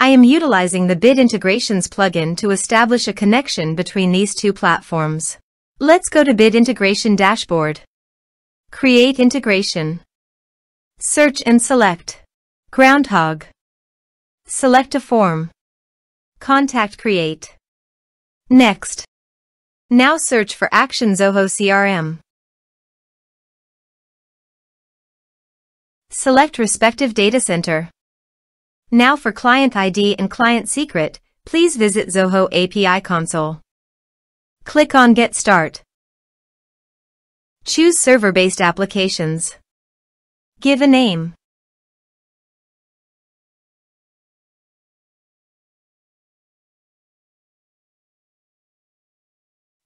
I am utilizing the Bit Integrations plugin to establish a connection between these two platforms. Let's go to Bit Integration Dashboard. Create integration. Search and select Groundhogg. Select a form. Contact create. Next. Now search for Action Zoho CRM. Select respective data center. Now for client ID and client secret, please visit Zoho API console. Click on Get Start. Choose server-based applications. Give a name.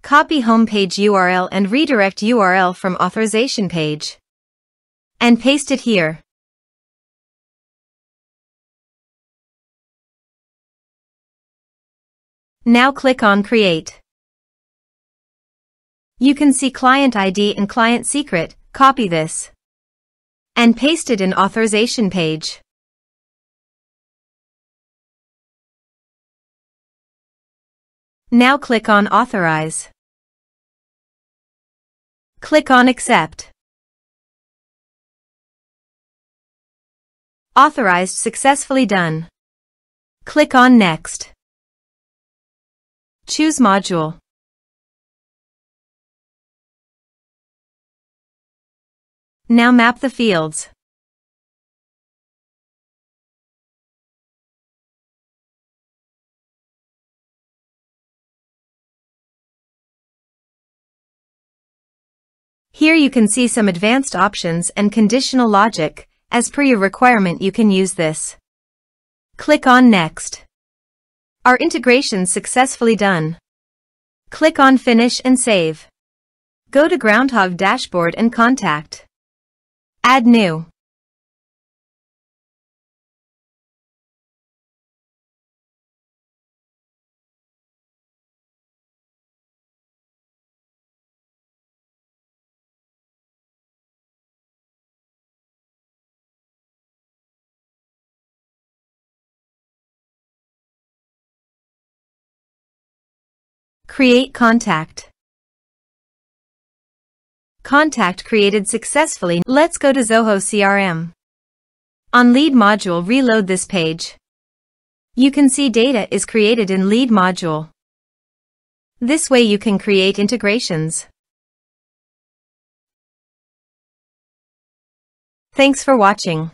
Copy homepage URL and redirect URL from authorization page. And paste it here. Now click on Create. You can see client ID and client secret. Copy this and paste it in authorization page. Now click on Authorize. Click on Accept. Authorized successfully done. Click on Next. Choose module. Now map the fields. Here you can see some advanced options and conditional logic. As per your requirement, you can use this. Click on Next. Our integration successfully done. Click on Finish and Save. Go to Groundhogg dashboard and Contact. Add new. Create contact. Contact created successfully. Let's go to Zoho CRM. On lead module, reload this page. You can see data is created in lead module. This way you can create integrations. Thanks for watching.